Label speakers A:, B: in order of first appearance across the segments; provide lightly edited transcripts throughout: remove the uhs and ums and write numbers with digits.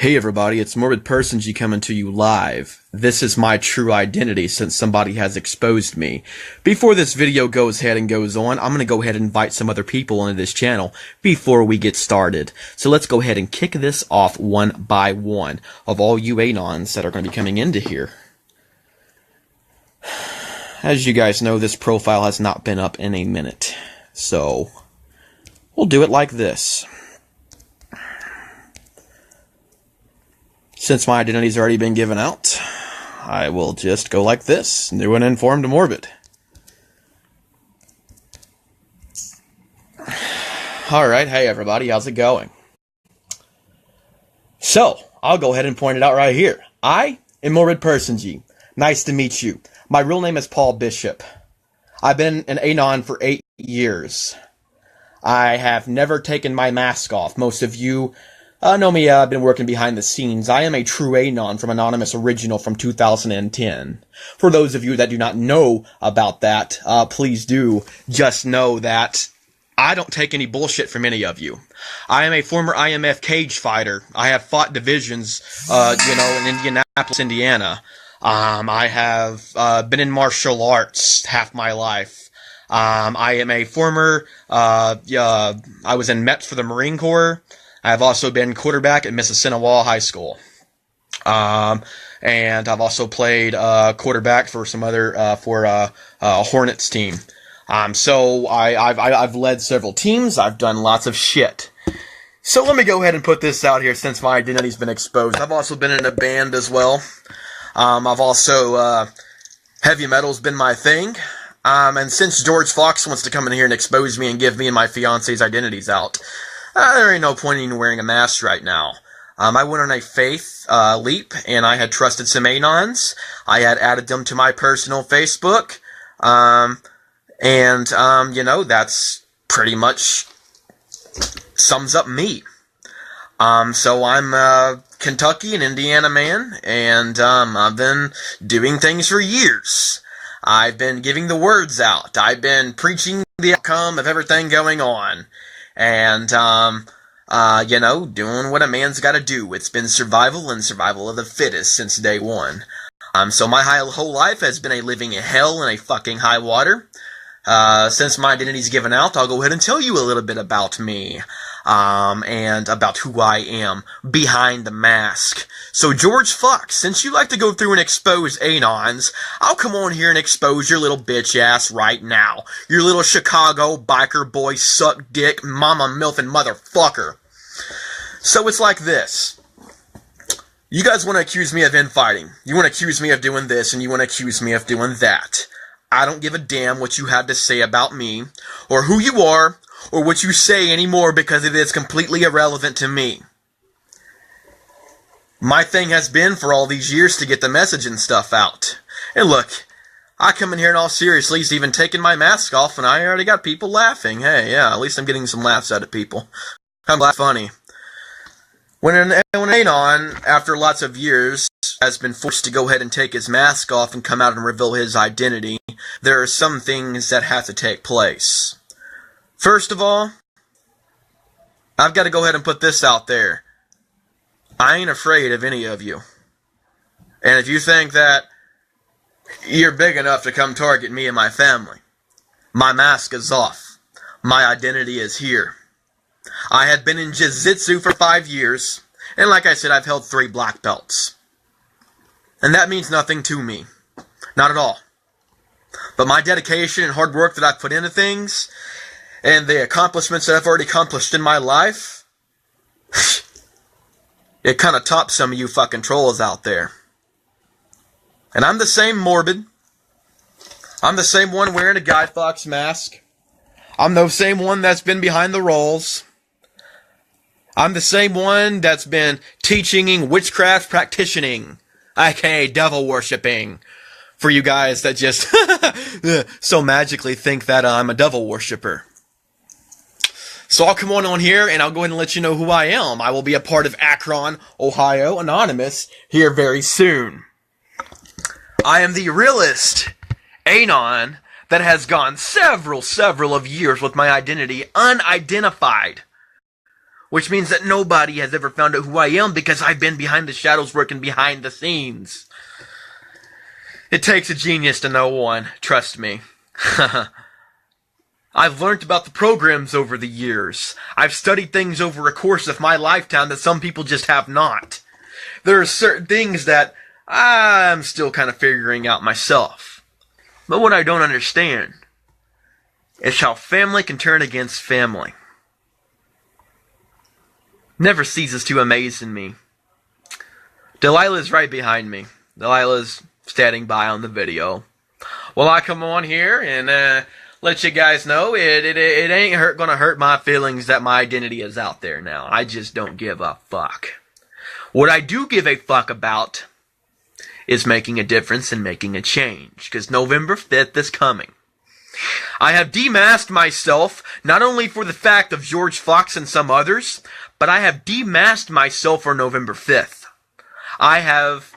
A: Hey everybody, it's Morbid persingee coming to you live. This is my true identity since somebody has exposed me. Before this video goes ahead and goes on, I'm going to go ahead and invite some other people onto this channel before we get started. So let's go ahead and kick this off one by one of all you Anons that are going to be coming into here. As you guys know, this profile has not been up in a minute. So we'll do it like this. Since my identity's already been given out, I will just go like this. New and informed Morbid. Alright, hey everybody, how's it going? So, I'll go ahead and point it out right here. I am Morbid persingee. Nice to meet you. My real name is Paul Bishop. I've been an Anon for 8 years. I have never taken my mask off. Most of you know me, I've been working behind the scenes. I am a true Anon from Anonymous Original from 2010. For those of you that do not know about that, please do just know that I don't take any bullshit from any of you. I am a former IMF cage fighter. I have fought divisions, in Indianapolis, Indiana. I have been in martial arts half my life. I am a former, I was in MEPS for the Marine Corps. I've also been quarterback at Mississinawa High School. And I've also played quarterback for some other a Hornets team. So I've led several teams. I've done lots of shit. So let me go ahead and put this out here since my identity's been exposed. I've also been in a band as well. I've also heavy metal's been my thing. And since George Fox wants to come in here and expose me and give me and my fiance's identities out, there ain't no point in wearing a mask right now. I went on a faith leap, and I had trusted some Anons. I had added them to my personal Facebook. That's pretty much sums up me. So I'm a Kentucky and Indiana man, and I've been doing things for years. I've been giving the words out. I've been preaching the outcome of everything going on. And, doing what a man's gotta do. It's been survival and survival of the fittest since day one. So my whole life has been a living in hell and a fucking high water. Since my identity's given out, I'll go ahead and tell you a little bit about me. And about who I am behind the mask. So George Fox, since you like to go through and expose Anons, I'll come on here and expose your little bitch ass right now. Your little Chicago biker boy suck dick mama milfin motherfucker. So it's like this. You guys want to accuse me of infighting. You want to accuse me of doing this, and you want to accuse me of doing that. I don't give a damn what you have to say about me, or who you are, or what you say anymore, because it is completely irrelevant to me. My thing has been for all these years to get the message and stuff out. And look, I come in here in all seriously, even taking my mask off, and I already got people laughing. Hey, yeah, at least I'm getting some laughs out of people. I'm glad funny. When an Anon, after lots of years, has been forced to go ahead and take his mask off and come out and reveal his identity, there are some things that have to take place. First of all, I've got to go ahead and put this out there. I ain't afraid of any of you. And if you think that you're big enough to come target me and my family, my mask is off. My identity is here. I had been in jiu-jitsu for 5 years, and like I said, I've held 3 black belts. And that means nothing to me. Not at all. But my dedication and hard work that I've put into things, and the accomplishments that I've already accomplished in my life, it kind of tops some of you fucking trolls out there. And I'm the same Morbid. I'm the same one wearing a Guy Fawkes mask. I'm the same one that's been behind the rolls. I'm the same one that's been teaching witchcraft practicing, aka devil worshipping, for you guys that just so magically think that I'm a devil worshipper. So I'll come on here and I'll go ahead and let you know who I am. I will be a part of Akron, Ohio, Anonymous, here very soon. I am the realest Anon that has gone several of years with my identity unidentified. which means that nobody has ever found out who I am because I've been behind the shadows working behind the scenes. It takes a genius to know one, trust me. I've learned about the programs over the years. I've studied things over a course of my lifetime that some people just have not. There are certain things that I'm still kind of figuring out myself. But what I don't understand is how family can turn against family. Never ceases to amaze in me. Delilah's right behind me. Delilah's standing by on the video. Well, I come on here and let you guys know it ain't gonna hurt my feelings that my identity is out there now. I just don't give a fuck. What I do give a fuck about is making a difference and making a change, because November 5th is coming. I have demasked myself, not only for the fact of George Fox and some others, but I have demasked myself for November 5th. I have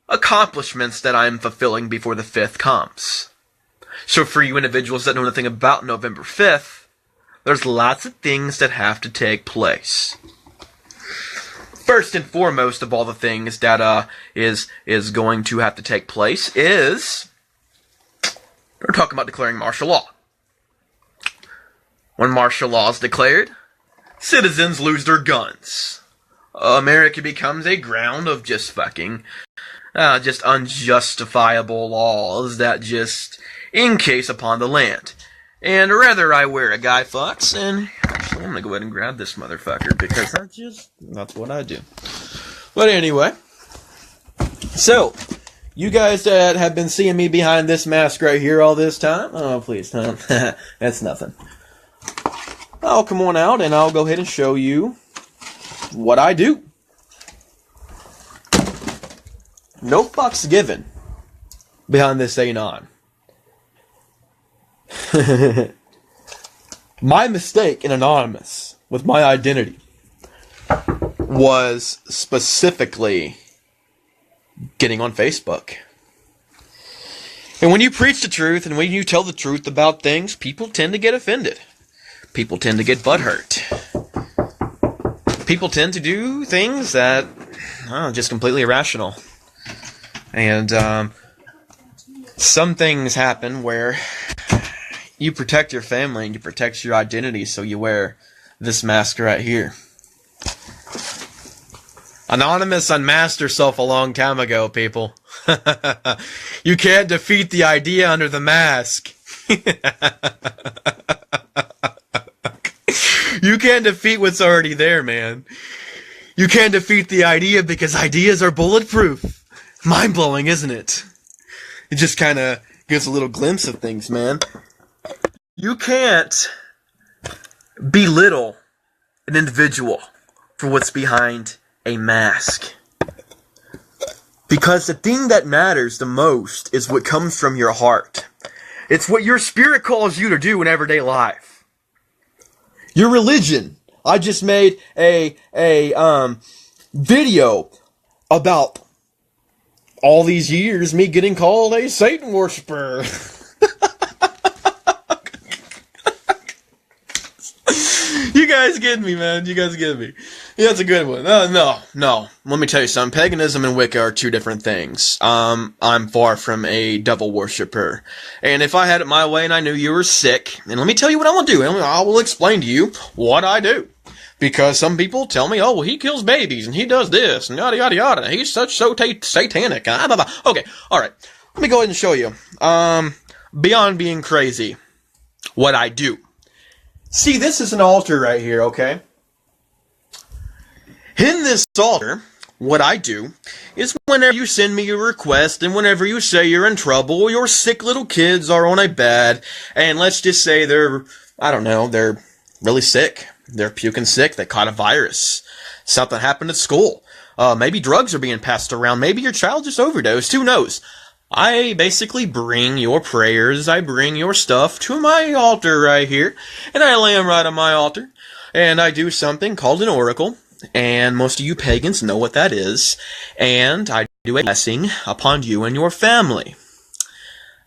A: accomplishments that I am fulfilling before the 5th comes. So for you individuals that know nothing about November 5th, there's lots of things that have to take place. First and foremost of all the things that is going to have to take place is we're talking about declaring martial law. When martial law is declared, citizens lose their guns. America becomes a ground of just fucking, just unjustifiable laws that just encase upon the land. And rather I wear a Guy Fawkes, and actually I'm gonna go ahead and grab this motherfucker, because that's what I do. But anyway, so, you guys that have been seeing me behind this mask right here all this time, oh please, Tom, that's nothing. I'll come on out and I'll go ahead and show you what I do. No fucks given behind this anon. My mistake in Anonymous with my identity was specifically getting on Facebook. And when you preach the truth and when you tell the truth about things, people tend to get offended. People tend to get butthurt. People tend to do things that are just completely irrational. And some things happen where you protect your family and you protect your identity, so you wear this mask right here. Anonymous unmasked herself a long time ago, people. You can't defeat the idea under the mask. You can't defeat what's already there, man. You can't defeat the idea because ideas are bulletproof. Mind-blowing, isn't it? It just kind of gives a little glimpse of things, man. You can't belittle an individual for what's behind a mask. Because the thing that matters the most is what comes from your heart. It's what your spirit calls you to do in everyday life. Your religion. I just made a video about all these years me getting called a Satan worshiper. You guys get me, man. You guys get me. Yeah, that's a good one. No. Let me tell you something. Paganism and Wicca are two different things. I'm far from a devil worshiper. And if I had it my way and I knew you were sick, and let me tell you what I will do. I will explain to you what I do. Because some people tell me, oh, well, he kills babies, and he does this, and yada, yada, yada. He's so satanic. Okay, alright. Let me go ahead and show you. Beyond being crazy, what I do. See, this is an altar right here, okay? In this altar, what I do is whenever you send me a request and whenever you say you're in trouble or your sick little kids are on a bed, and let's just say they're really sick. They're puking sick. They caught a virus. Something happened at school. Maybe drugs are being passed around. Maybe your child just overdosed. Who knows? I basically bring your prayers, I bring your stuff to my altar right here, and I lay them right on my altar, and I do something called an oracle, and most of you pagans know what that is, and I do a blessing upon you and your family.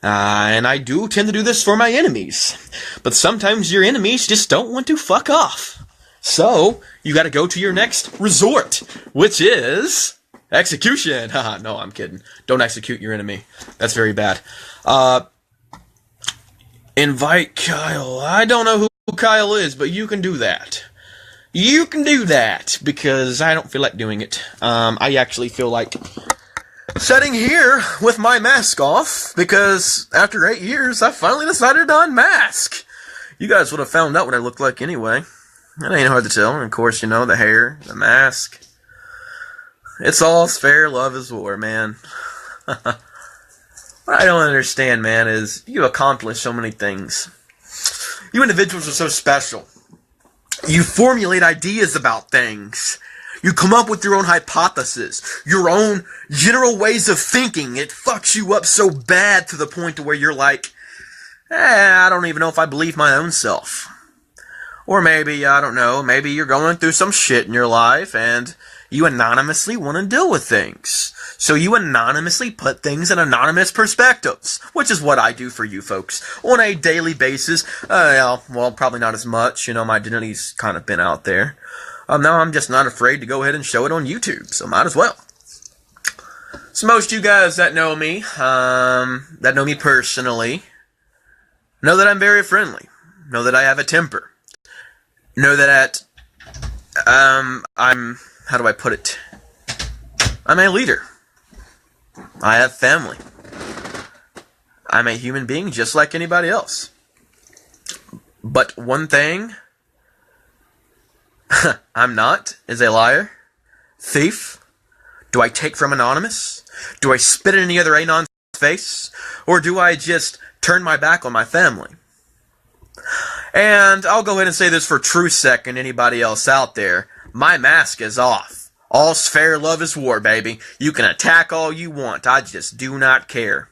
A: And I do tend to do this for my enemies, but sometimes your enemies just don't want to fuck off. So, you gotta go to your next resort, which is execution. Haha, no, I'm kidding. Don't execute your enemy. That's very bad. Invite Kyle. I don't know who Kyle is, but you can do that. You can do that, because I don't feel like doing it. I actually feel like sitting here with my mask off, because after 8 years, I finally decided to unmask. You guys would have found out what I looked like anyway. It ain't hard to tell. And of course, you know, the hair, the mask. It's all fair, love is war, man. What I don't understand, man, is you accomplish so many things. You individuals are so special. You formulate ideas about things. You come up with your own hypothesis, your own general ways of thinking. It fucks you up so bad to the point to where you're like, I don't even know if I believe my own self. Or maybe, I don't know, maybe you're going through some shit in your life and you anonymously want to deal with things. So you anonymously put things in anonymous perspectives, which is what I do for you folks on a daily basis. Well, probably not as much. You know, my identity's kind of been out there. Now I'm just not afraid to go ahead and show it on YouTube, so might as well. So most of you guys that know me personally, know that I'm very friendly. Know that I have a temper. Know that I'm, how do I put it? I'm a leader. I have family. I'm a human being just like anybody else. But one thing I'm not is a liar, thief. Do I take from Anonymous? Do I spit in any other Anon's face? Or do I just turn my back on my family? And I'll go ahead and say this for true sec and anybody else out there. My mask is off. All's fair, love is war, baby. You can attack all you want. I just do not care.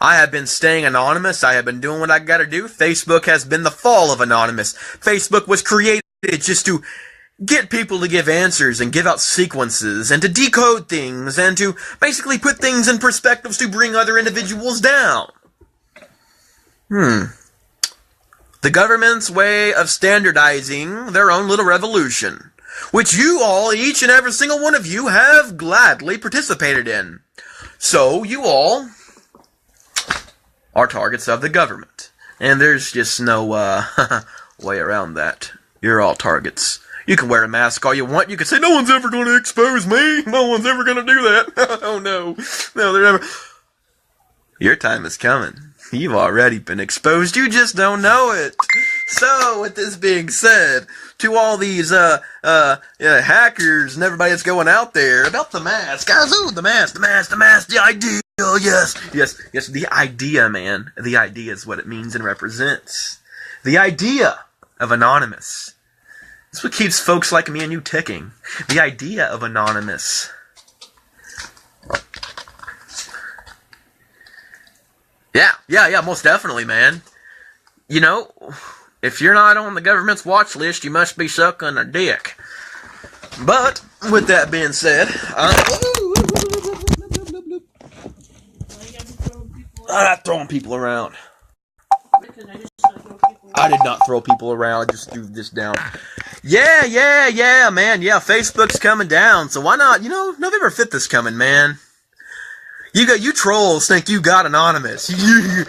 A: I have been staying anonymous. I have been doing what I gotta do. Facebook has been the fall of Anonymous. Facebook was created just to get people to give answers and give out sequences and to decode things and to basically put things in perspectives to bring other individuals down. The government's way of standardizing their own little revolution, which you all, each and every single one of you, have gladly participated in. So, you all are targets of the government. And there's just no way around that. You're all targets. You can wear a mask all you want. You can say, no one's ever going to expose me. No one's ever going to do that. Oh, no. No, they're never. Your time is coming. You've already been exposed. You just don't know it. So, with this being said, to all these hackers and everybody that's going out there about the mask, guys, the mask, the idea, yes, the idea, man. The idea is what it means and represents. The idea of Anonymous. It's what keeps folks like me and you ticking. The idea of Anonymous. Yeah, most definitely, man. You know, if you're not on the government's watch list, you must be sucking a dick. But, with that being said, I'm not throwing people around. I did not throw people around, I just threw this down. Yeah, man, Facebook's coming down, so why not, November 5th is coming, man. You trolls think you got Anonymous. You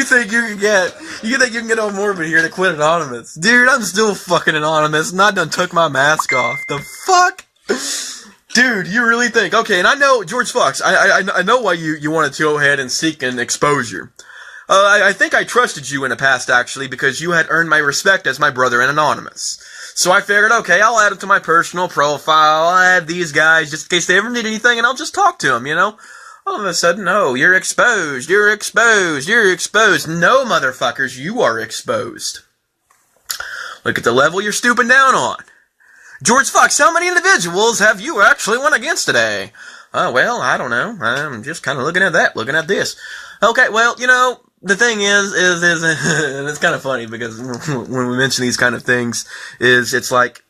A: think you can get on Morbid here to quit Anonymous. Dude, I'm still fucking Anonymous, and I done took my mask off. The fuck? Dude, you really think? Okay, and I know, George Fox, I know why you wanted to go ahead and seek an exposure. I think I trusted you in the past, actually, because you had earned my respect as my brother in Anonymous. So I figured, okay, I'll add it to my personal profile, I'll add these guys just in case they ever need anything, and I'll just talk to them, All of a sudden, no, you're exposed. No, motherfuckers, you are exposed. Look at the level you're stooping down on. George Fox, how many individuals have you actually went against today? Well, I don't know. I'm just kind of looking at this. Okay, well, the thing is, and it's kind of funny because when we mention these kind of things, it's like,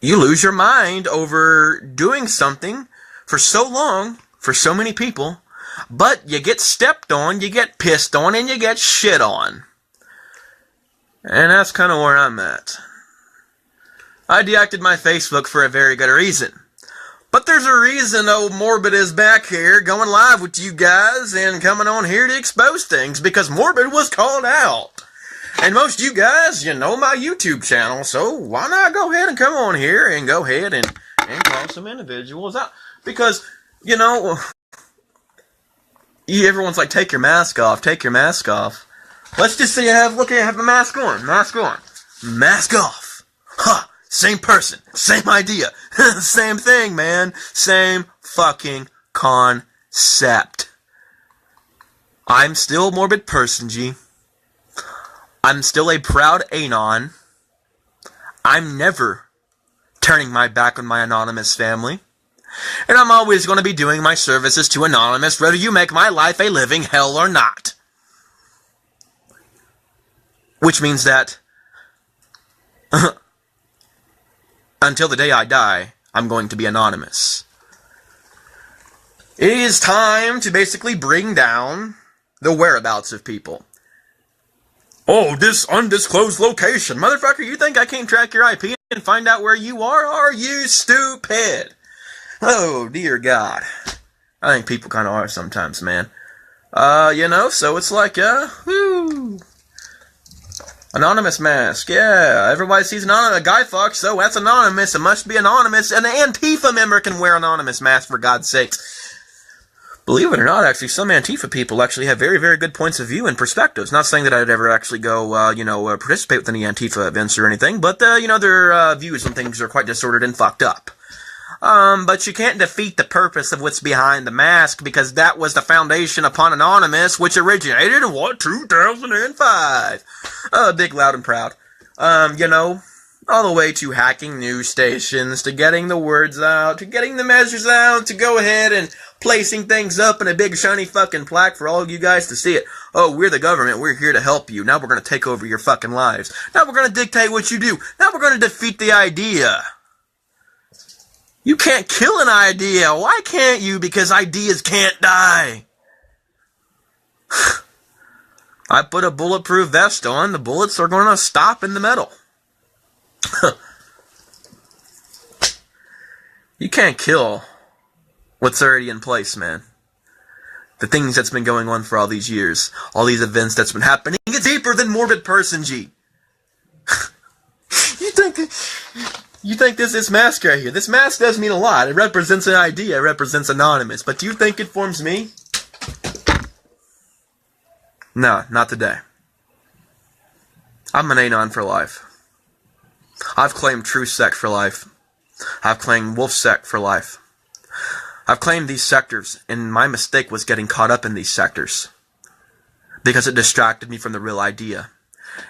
A: you lose your mind over doing something for so long, for so many people, but you get stepped on, you get pissed on, and you get shit on. And that's kind of where I'm at. I deactivated my Facebook for a very good reason. But there's a reason old Morbid is back here going live with you guys and coming on here to expose things, because Morbid was called out. And most of you guys, you know my YouTube channel, so why not go ahead and come on here and go ahead and call some individuals out? Because, you know, everyone's like, take your mask off, take your mask off. Let's just say I have the mask on, mask off. Huh, same person, same idea, same thing, man, same fucking concept. I'm still Morbid persingee. I'm still a proud Anon. I'm never turning my back on my anonymous family. And I'm always going to be doing my services to Anonymous, whether you make my life a living hell or not. Which means that until the day I die, I'm going to be anonymous. It is time to basically bring down the whereabouts of people. Oh, this undisclosed location. Motherfucker, you think I can't track your IP and find out where you are? Are you stupid? Oh, dear God. I think people kind of are sometimes, man. You know, so it's like, whoo. Anonymous mask, yeah. Everybody sees a guy fuck, so that's anonymous. It must be anonymous. An Antifa member can wear anonymous mask, for God's sakes. Believe it or not, actually, some Antifa people actually have very, very good points of view and perspectives. Not saying that I'd ever actually go, participate with any Antifa events or anything, but, their views on things are quite disordered and fucked up. But you can't defeat the purpose of what's behind the mask, because that was the foundation upon Anonymous, which originated in, 2005? Big, loud, and proud. All the way to hacking news stations, to getting the words out, to getting the measures out, to go ahead and placing things up in a big shiny fucking plaque for all of you guys to see it. Oh, we're the government, we're here to help you. Now we're going to take over your fucking lives. Now we're going to dictate what you do. Now we're going to defeat the idea. You can't kill an idea. Why can't you? Because ideas can't die. I put a bulletproof vest on, the bullets are going to stop in the metal. You can't kill what's already in place, man. The things that's been going on for all these years, all these events that's been happening, it's deeper than Morbid persingee. You think this mask right here, this mask does mean a lot. It represents an idea, it represents Anonymous. But do you think it forms me? No, not today. I'm an Anon for life. I've claimed True Sect for life. I've claimed Wolf Sect for life. I've claimed these sectors, and my mistake was getting caught up in these sectors, because it distracted me from the real idea.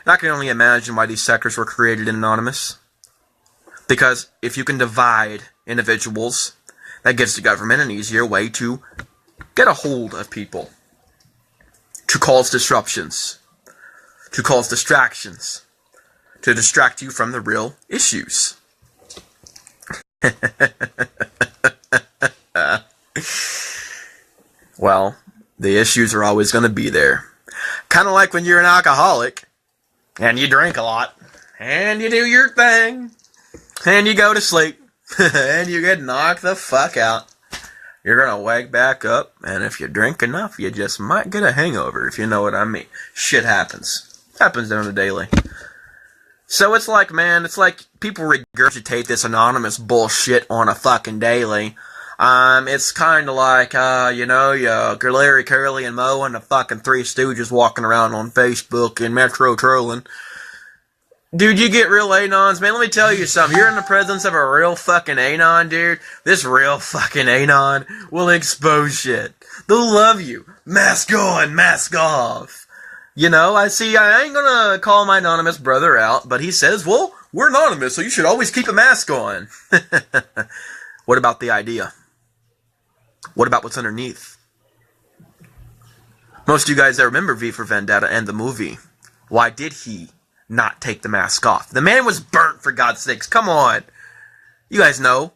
A: And I can only imagine why these sectors were created in Anonymous. Because if you can divide individuals, that gives the government an easier way to get a hold of people, to cause disruptions, to cause distractions, to distract you from the real issues. Well, the issues are always going to be there. Kind of like when you're an alcoholic, and you drink a lot, and you do your thing, and you go to sleep, and you get knocked the fuck out. You're going to wake back up, and if you drink enough, you just might get a hangover, if you know what I mean. Shit happens. Happens on a daily. So it's like, man, it's like people regurgitate this Anonymous bullshit on a fucking daily. It's kind of like, Larry, Curly, and Moe and the fucking Three Stooges walking around on Facebook and Metro trolling. Dude, you get real Anons, man. Let me tell you something. You're in the presence of a real fucking Anon, dude. This real fucking Anon will expose shit. They'll love you. Mask on, mask off. I ain't gonna call my Anonymous brother out, but he says, well, we're Anonymous, so you should always keep a mask on. What about the idea? What about what's underneath? Most of you guys that remember V for Vendetta and the movie, why did he not take the mask off? The man was burnt, for God's sakes. Come on. You guys know.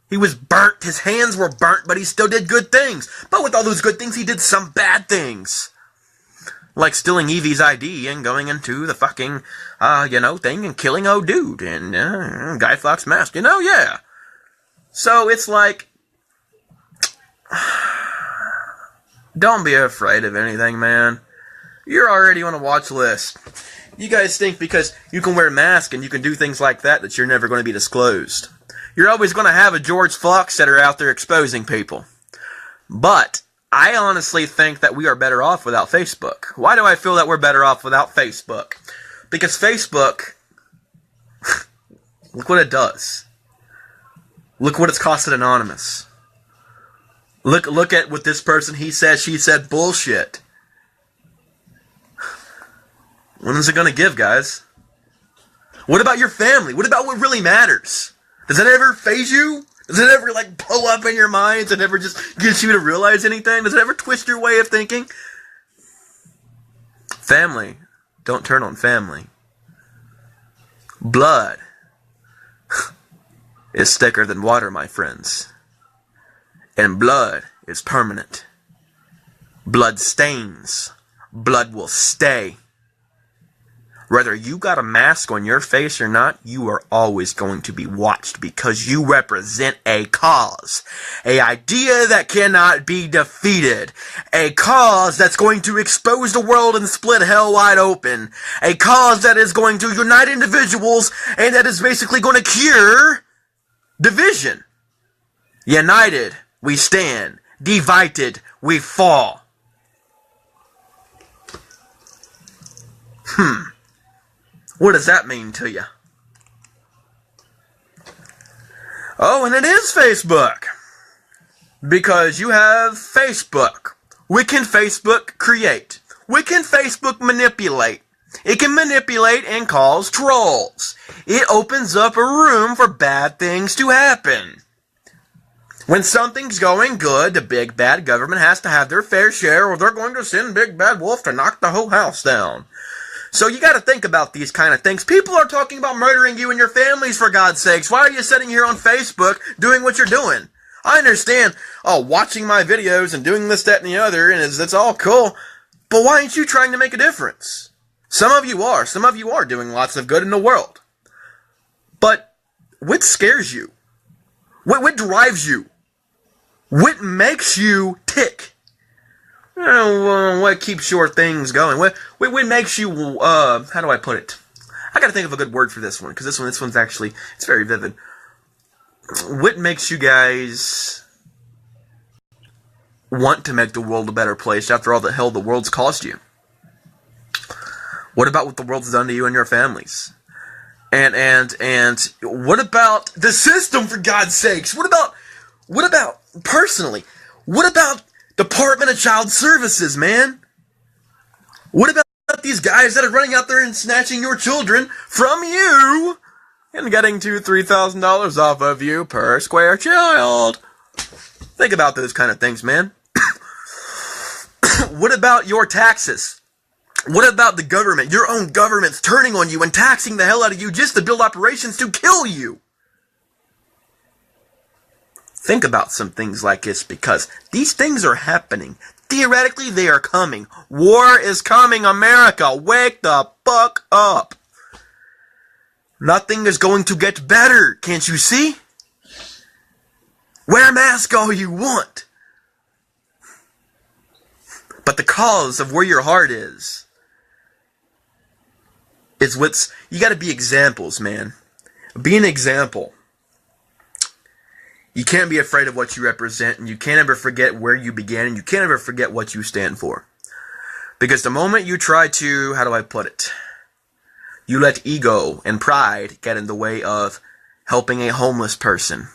A: He was burnt. His hands were burnt, but he still did good things. But with all those good things, he did some bad things. Like stealing Evie's ID and going into the fucking, thing and killing old dude and Guy Fawkes mask, yeah. So it's like, don't be afraid of anything, man. You're already on a watch list. You guys think because you can wear a mask and you can do things like that you're never going to be disclosed. You're always going to have a George Fox that are out there exposing people. But I honestly think that we are better off without Facebook. Why do I feel that we're better off without Facebook? Because Facebook, look what it does. Look what it's costed Anonymous. Look at what this person, he said, she said bullshit. When is it going to give, guys? What about your family? What about what really matters? Does that ever faze you? Does it ever, pull up in your mind? Does it ever just get you to realize anything? Does it ever twist your way of thinking? Family. Don't turn on family. Blood is thicker than water, my friends. And blood is permanent. Blood stains. Blood will stay. Whether you got a mask on your face or not, you are always going to be watched because you represent a cause. An idea that cannot be defeated. A cause that's going to expose the world and split hell wide open. A cause that is going to unite individuals and that is basically going to cure division. United, we stand. Divided, we fall. What does that mean to you? Oh, and it is Facebook. Because you have Facebook. We can Facebook create. We can Facebook manipulate. It can manipulate and cause trolls. It opens up a room for bad things to happen. When something's going good, the big bad government has to have their fair share or they're going to send Big Bad Wolf to knock the whole house down. So you got to think about these kind of things. People are talking about murdering you and your families, for God's sakes. Why are you sitting here on Facebook doing what you're doing? I understand, watching my videos and doing this, that, and the other, and it's all cool. But why aren't you trying to make a difference? Some of you are. Some of you are doing lots of good in the world. But what scares you? What drives you? What makes you tick? What keeps your things going? What makes you, how do I put it? I gotta think of a good word for this one, because this one's actually, it's very vivid. What makes you guys want to make the world a better place after all the hell the world's caused you? What about what the world's done to you and your families? And what about the system, for God's sakes? What about personally? What about Department of Child Services, man? What about these guys that are running out there and snatching your children from you and getting $2,000-$3,000 off of you per square child? Think about those kind of things, man. What about your taxes? What about the government, your own government's turning on you and taxing the hell out of you just to build operations to kill you? Think about some things like this, because these things are happening. Theoretically, they are coming. War is coming, America. Wake the fuck up. Nothing is going to get better. Can't you see? Wear a mask all you want. But the cause of where your heart is what's... You gotta be examples, man. Be an example. You can't be afraid of what you represent, and you can't ever forget where you began, and you can't ever forget what you stand for. Because the moment you try to, how do I put it? You let ego and pride get in the way of helping a homeless person.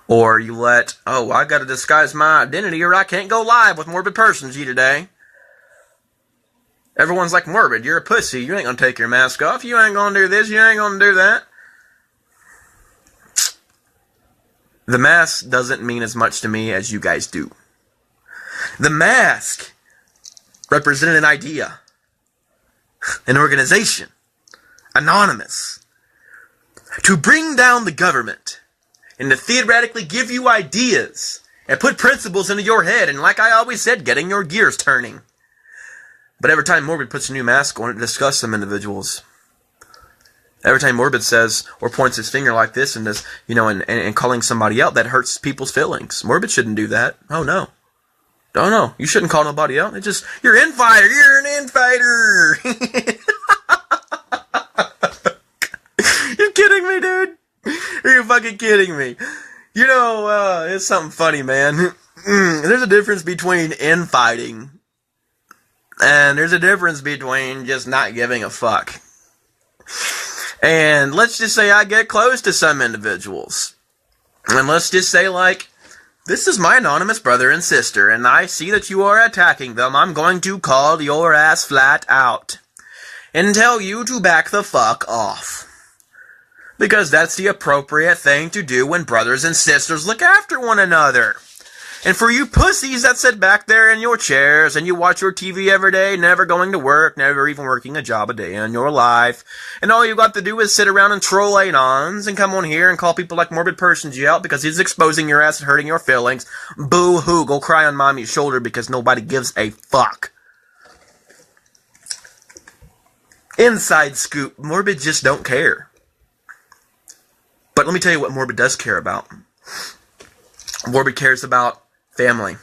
A: Or you let, I gotta disguise my identity or I can't go live with Morbid Persingee today. Everyone's like, Morbid, you're a pussy. You ain't gonna take your mask off. You ain't gonna do this. You ain't gonna do that. The mask doesn't mean as much to me as you guys do. The mask represented an idea, an organization, anonymous, to bring down the government and to theoretically give you ideas and put principles into your head and, like I always said, getting your gears turning. But every time Morbid puts a new mask on, it disgusts some individuals. Every time Morbid says or points his finger like this and does, and calling somebody out, that hurts people's feelings. Morbid shouldn't do that. Oh no. Oh no, you shouldn't call nobody out. It just, you're an infighter. You're an infighter. You're kidding me, dude. You're fucking kidding me. It's something funny, man. There's a difference between infighting and there's a difference between just not giving a fuck. And let's just say I get close to some individuals. And let's just say, this is my anonymous brother and sister, and I see that you are attacking them. I'm going to call your ass flat out and tell you to back the fuck off. Because that's the appropriate thing to do when brothers and sisters look after one another. And for you pussies that sit back there in your chairs and you watch your TV every day, never going to work, never even working a job a day in your life, and all you got to do is sit around and troll anons and come on here and call people like Morbid persingee out because he's exposing your ass and hurting your feelings. Boo-hoo, go cry on mommy's shoulder because nobody gives a fuck. Inside scoop, Morbid just don't care. But let me tell you what Morbid does care about. Morbid cares about family.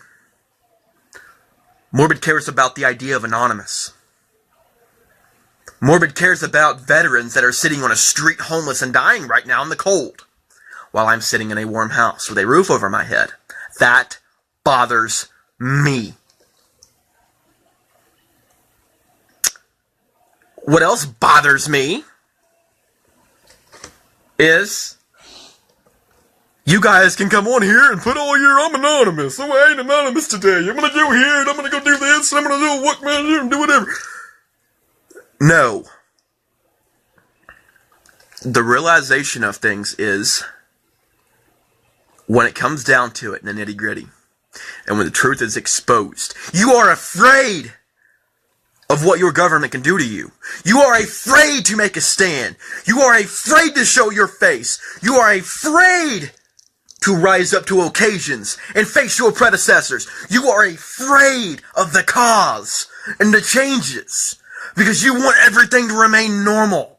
A: Morbid cares about the idea of anonymous. Morbid cares about veterans that are sitting on a street homeless and dying right now in the cold, while I'm sitting in a warm house with a roof over my head. That bothers me. What else bothers me is you guys can come on here and put all your, I'm anonymous, so I ain't anonymous today. I'm going to go here, and I'm going to go do this, and I'm going to do what, man, and do whatever. No. The realization of things is, when it comes down to it in the nitty-gritty, and when the truth is exposed, you are afraid of what your government can do to you. You are afraid to make a stand. You are afraid to show your face. You are afraid to rise up to occasions and face your predecessors. You are afraid of the cause and the changes because you want everything to remain normal.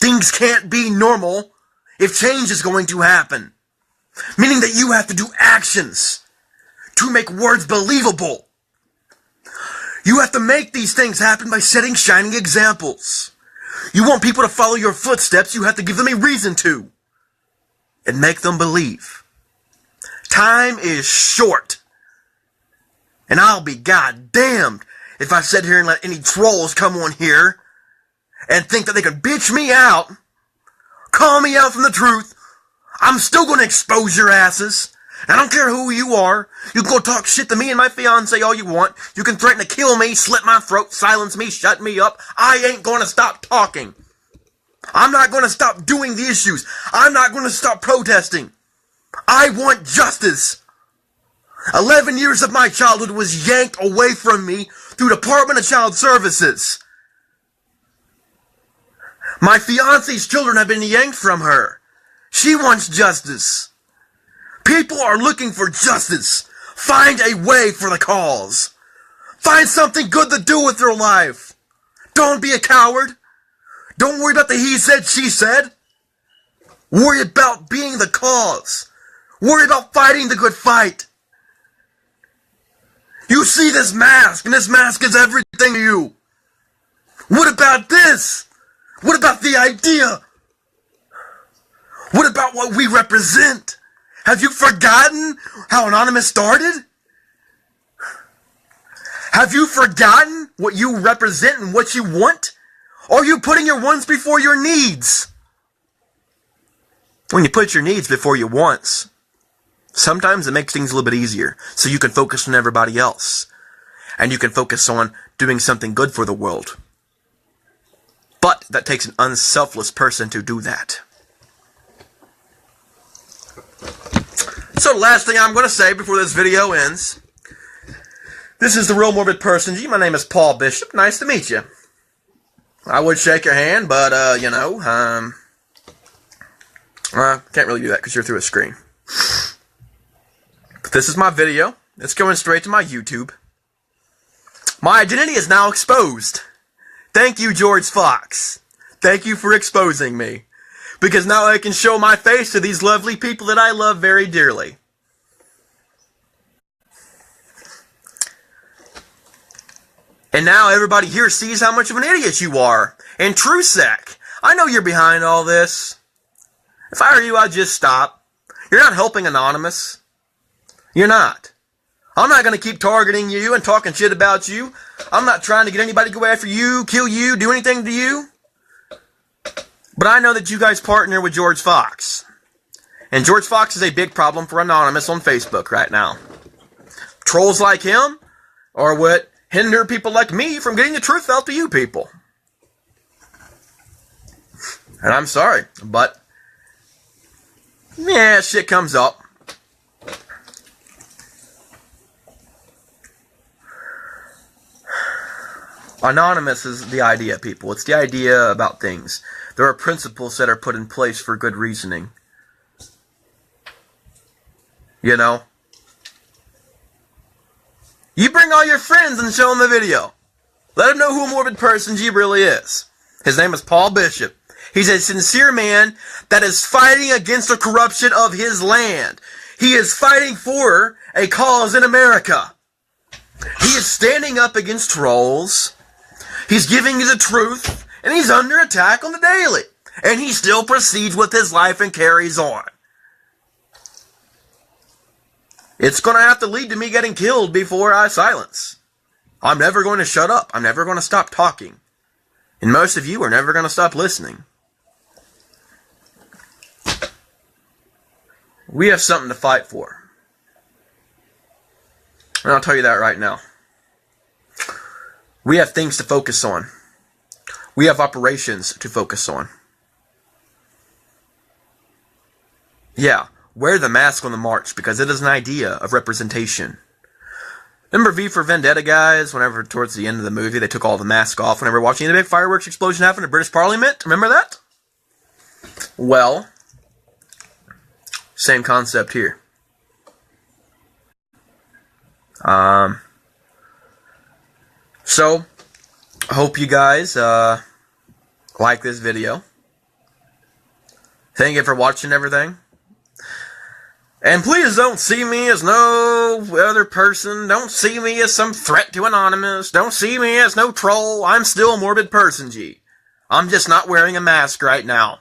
A: Things can't be normal if change is going to happen. Meaning that you have to do actions to make words believable. You have to make these things happen by setting shining examples. You want people to follow your footsteps, you have to give them a reason to. And make them believe. Time is short. And I'll be goddamned if I sit here and let any trolls come on here and think that they can bitch me out, call me out from the truth. I'm still going to expose your asses. I don't care who you are. You can go talk shit to me and my fiance all you want. You can threaten to kill me, slit my throat, silence me, shut me up. I ain't going to stop talking. I'm not going to stop doing the issues. I'm not going to stop protesting. I want justice. 11 years of my childhood was yanked away from me through Department of Child Services. My fiance's children have been yanked from her. She wants justice. People are looking for justice. Find a way for the cause. Find something good to do with your life. Don't be a coward. Don't worry about the he said, she said. Worry about being the cause. Worry about fighting the good fight. You see this mask, and this mask is everything to you. What about this? What about the idea? What about what we represent? Have you forgotten how Anonymous started? Have you forgotten what you represent and what you want? Or are you putting your wants before your needs? When you put your needs before your wants, sometimes it makes things a little bit easier, so you can focus on everybody else. And you can focus on doing something good for the world. But that takes an unselfless person to do that. So the last thing I'm going to say before this video ends. This is the real Morbid persingee. My name is Paul Bishop. Nice to meet you. I would shake your hand, but, can't really do that because you're through a screen. But this is my video. It's going straight to my YouTube. My identity is now exposed. Thank you, George Fox. Thank you for exposing me. Because now I can show my face to these lovely people that I love very dearly. And now everybody here sees how much of an idiot you are. And Trusek, I know you're behind all this. If I were you, I'd just stop. You're not helping Anonymous. You're not. I'm not going to keep targeting you and talking shit about you. I'm not trying to get anybody to go after you, kill you, do anything to you. But I know that you guys partner with George Fox. And George Fox is a big problem for Anonymous on Facebook right now. Trolls like him are what hinder people like me from getting the truth out to you people. And I'm sorry, but yeah, shit comes up. Anonymous is the idea, people. It's the idea about things. There are principles that are put in place for good reasoning. You know? You bring all your friends and show them the video. Let them know who a morbid persingee really is. His name is Paul Bishop. He's a sincere man that is fighting against the corruption of his land. He is fighting for a cause in America. He is standing up against trolls. He's giving you the truth, and he's under attack on the daily. And he still proceeds with his life and carries on. It's going to have to lead to me getting killed before I silence. I'm never going to shut up. I'm never going to stop talking. And most of you are never going to stop listening. We have something to fight for. And I'll tell you that right now. We have things to focus on. We have operations to focus on. Yeah, wear the mask on the march because it is an idea of representation. Remember V for Vendetta, guys? Whenever towards the end of the movie they took all the masks off whenever watching the big fireworks explosion happen in British Parliament? Remember that? Well, same concept here. So, I hope you guys like this video. Thank you for watching everything. And please don't see me as no other person. Don't see me as some threat to Anonymous. Don't see me as no troll. I'm still a morbid persingee. I'm just not wearing a mask right now.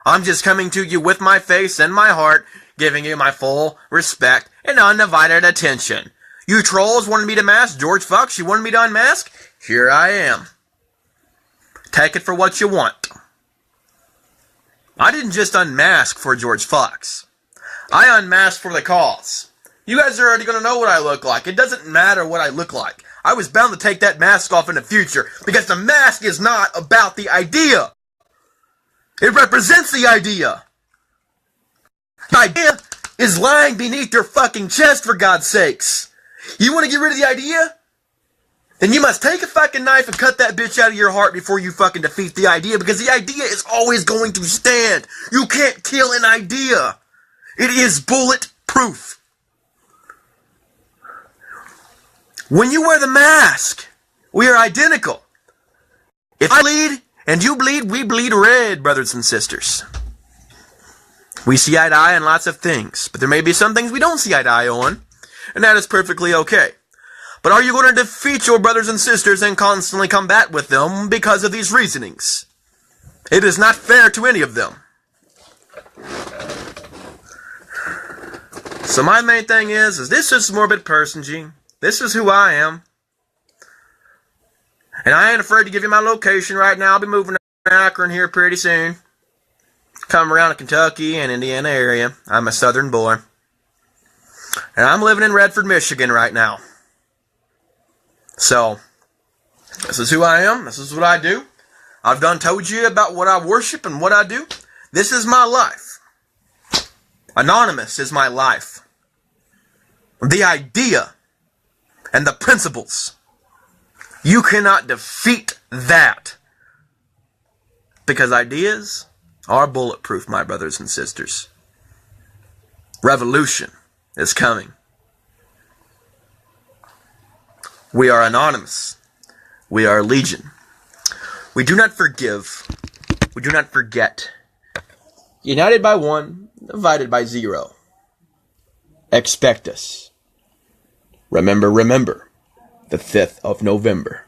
A: I'm just coming to you with my face and my heart, giving you my full respect and undivided attention. You trolls wanted me to mask George Fox. You wanted me to unmask? Here I am. Take it for what you want. I didn't just unmask for George Fox. I unmasked for the cause. You guys are already going to know what I look like. It doesn't matter what I look like. I was bound to take that mask off in the future because the mask is not about the idea. It represents the idea. The idea is lying beneath your fucking chest, for God's sakes. You want to get rid of the idea? Then you must take a fucking knife and cut that bitch out of your heart before you fucking defeat the idea, because the idea is always going to stand. You can't kill an idea. It is bulletproof. When you wear the mask, we are identical. If I bleed and you bleed, we bleed red, brothers and sisters. We see eye to eye on lots of things, but there may be some things we don't see eye to eye on, and that is perfectly okay. But are you going to defeat your brothers and sisters and constantly combat with them because of these reasonings? It is not fair to any of them. So my main thing is this is Morbid Persingee. This is who I am. And I ain't afraid to give you my location right now. I'll be moving to Akron here pretty soon. Come around the Kentucky and Indiana area. I'm a southern boy. And I'm living in Redford, Michigan right now. So, this is who I am. This is what I do. I've done told you about what I worship and what I do. This is my life. Anonymous is my life. The idea and the principles. You cannot defeat that. Because ideas are bulletproof, my brothers and sisters. Revolution is coming. We are anonymous. We are legion. We do not forgive. We do not forget. United by one, divided by zero. Expect us. Remember, the 5th of November.